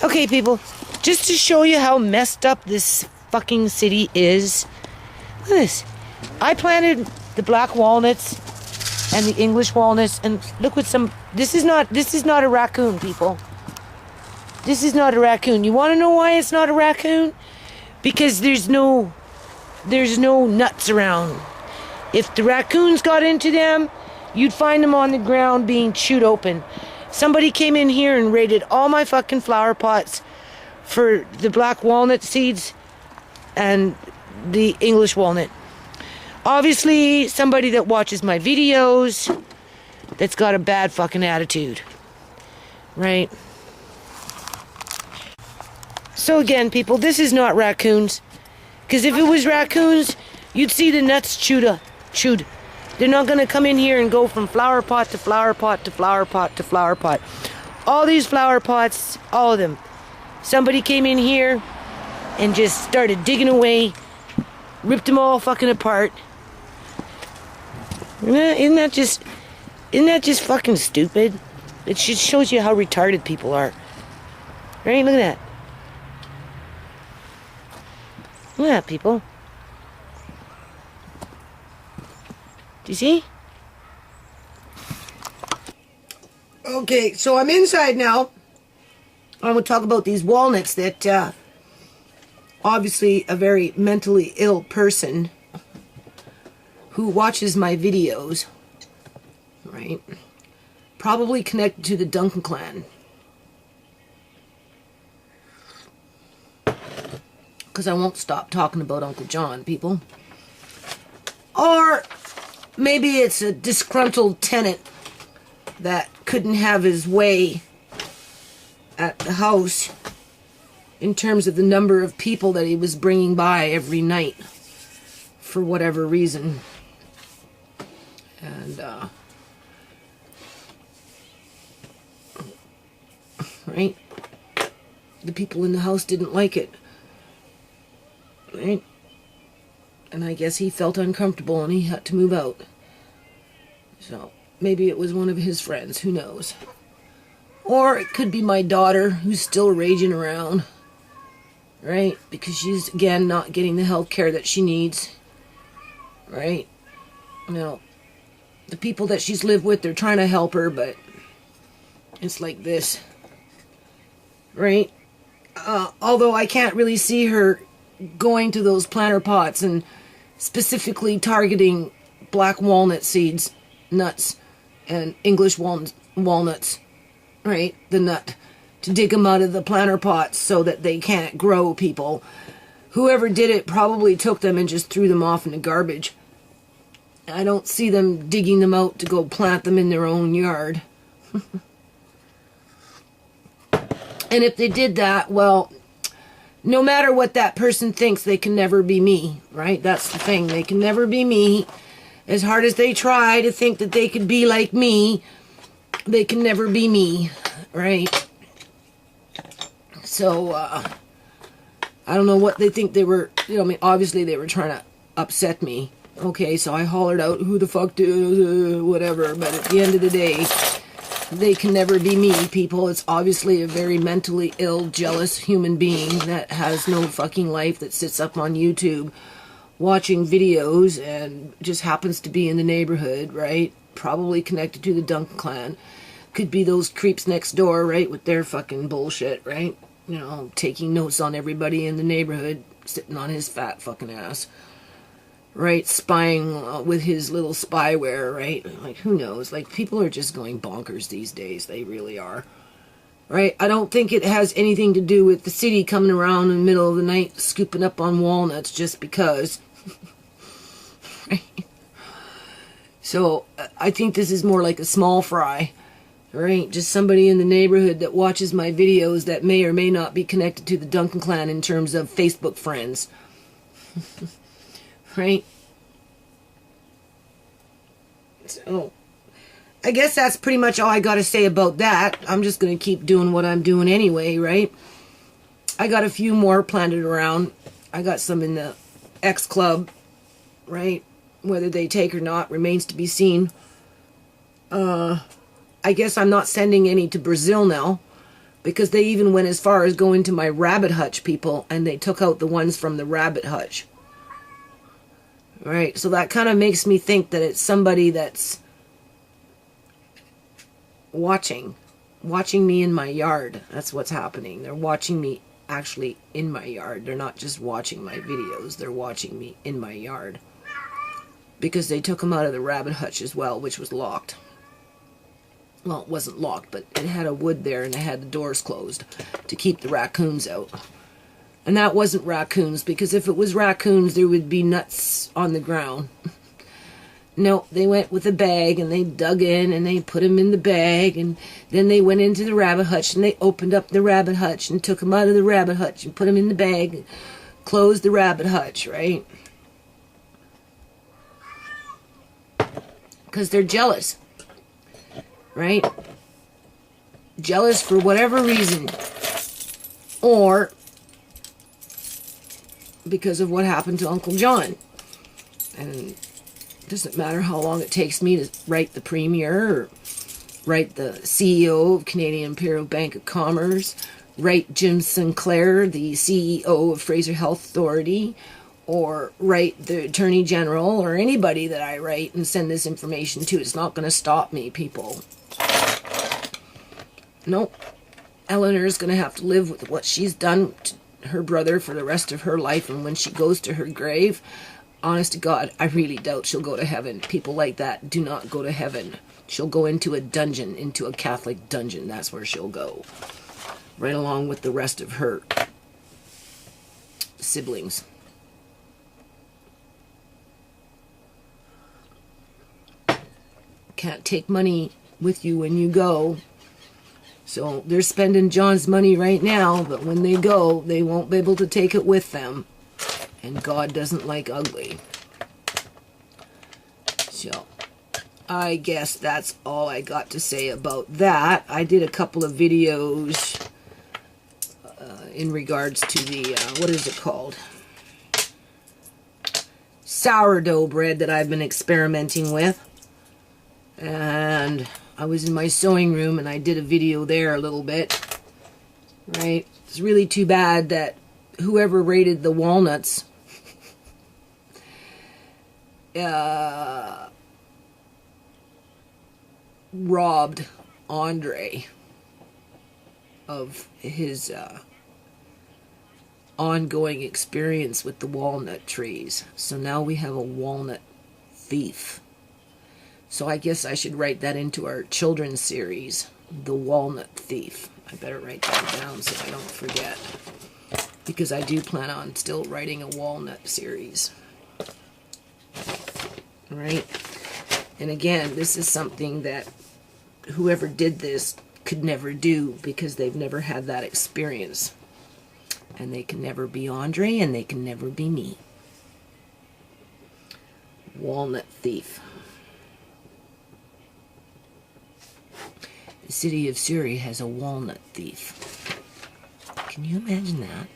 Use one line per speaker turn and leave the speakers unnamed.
Okay, people, just to show you how messed up this fucking city is. Look at this. I planted the black walnuts and the English walnuts, and look what some. This is not a raccoon, people. This is not a raccoon. You want to know why it's not a raccoon? Because there's no nuts around. If the raccoons got into them, you'd find them on the ground being chewed open. Somebody came in here and raided all my fucking flower pots for the black walnut seeds and the English walnut. Obviously, somebody that watches my videos that's got a bad fucking attitude. Right? So again, people, this is not raccoons. Because if it was raccoons, you'd see the nuts chewed. They're not going to come in here and go from flower pot to flower pot to flower pot to flower pot. All these flower pots, all of them. Somebody came in here and just started digging away, ripped them all fucking apart. Isn't that just fucking stupid? It just shows you how retarded people are. Right? Look at that. Look at that, people. Do you see? Okay, so I'm inside now. I'm going to talk about these walnuts that obviously a very mentally ill person who watches my videos, right, probably connected to the Duncan clan. Because I won't stop talking about Uncle John, people. Or maybe it's a disgruntled tenant that couldn't have his way at the house in terms of the number of people that he was bringing by every night for whatever reason. And, right? The people in the house didn't like it. Right? And I guess he felt uncomfortable and he had to move out. So, maybe it was one of his friends, who knows. Or it could be my daughter who's still raging around. Right? Because she's, again, not getting the health care that she needs. Right? You know, the people that she's lived with, they're trying to help her, but it's like this. Right? Although I can't really see her going to those planter pots and specifically targeting black walnut seeds, nuts, and English walnuts, right? The nut, to dig them out of the planter pots so that they can't grow, people. Whoever did it probably took them and just threw them off in the garbage. I don't see them digging them out to go plant them in their own yard. And if they did that, well, no matter what that person thinks, they can never be me, right? That's the thing. They can never be me. As hard as they try to think that they could be like me, they can never be me, right? So, I don't know what they think they were, I mean, obviously they were trying to upset me. Okay, so I hollered out, who the fuck do, whatever, but at the end of the day, they can never be me, people. It's obviously a very mentally ill, jealous human being that has no fucking life, that sits up on YouTube watching videos and just happens to be in the neighborhood, right? Probably connected to the Duncan clan. Could be those creeps next door, right? With their fucking bullshit, right? You know, taking notes on everybody in the neighborhood, sitting on his fat fucking ass. Right, spying with his little spyware, right? Like, who knows? Like, people are just going bonkers these days. They really are. Right? I don't think it has anything to do with the city coming around in the middle of the night scooping up on walnuts just because. Right? So, I think this is more like a small fry. Right? Just somebody in the neighborhood that watches my videos that may or may not be connected to the Duncan clan in terms of Facebook friends. Right? So, I guess that's pretty much all I got to say about that. I'm just going to keep doing what I'm doing anyway, right? I got a few more planted around. I got some in the X Club, right? Whether they take or not remains to be seen. I guess I'm not sending any to Brazil now, Because they even went as far as going to my rabbit hutch, people, and they took out the ones from the rabbit hutch. Right, so that kind of makes me think that it's somebody that's watching me in my yard. That's what's happening. They're watching me actually in my yard. They're not just watching my videos. They're watching me in my yard. Because they took them out of the rabbit hutch as well, which was locked. Well, it wasn't locked, but it had a wood there and it had the doors closed to keep the raccoons out. And that wasn't raccoons, because if it was raccoons, there would be nuts on the ground. No, they went with a bag and they dug in and they put them in the bag, and then they went into the rabbit hutch and they opened up the rabbit hutch and took them out of the rabbit hutch and put them in the bag and closed the rabbit hutch, right? Because they're jealous, right? Jealous for whatever reason, or because of what happened to Uncle John. And it doesn't matter how long it takes me to write the Premier, or write the CEO of Canadian Imperial Bank of Commerce, write Jim Sinclair, the CEO of Fraser Health Authority, or write the Attorney General, or anybody that I write and send this information to. It's not going to stop me, people. Nope. Eleanor's going to have to live with what she's done to her brother for the rest of her life, and when she goes to her grave, honest to God, I really doubt she'll go to heaven. People like that do not go to heaven. She'll go into a dungeon, into a Catholic dungeon. That's where she'll go, right along with the rest of her siblings. Can't take money with you when you go. So they're spending John's money right now, but when they go, they won't be able to take it with them. And God doesn't like ugly. So I guess that's all I got to say about that. I did a couple of videos in regards to the, what is it called? Sourdough bread that I've been experimenting with. And I was in my sewing room and I did a video there a little bit, right? It's really too bad that whoever raided the walnuts robbed Andre of his ongoing experience with the walnut trees. So now we have a walnut thief. So I guess I should write that into our children's series, The Walnut Thief. I better write that down so I don't forget, because I do plan on still writing a walnut series. All right? And again, this is something that whoever did this could never do, because they've never had that experience. And they can never be Andre, and they can never be me. Walnut Thief. The city of Surrey has a walnut thief. Can you imagine that?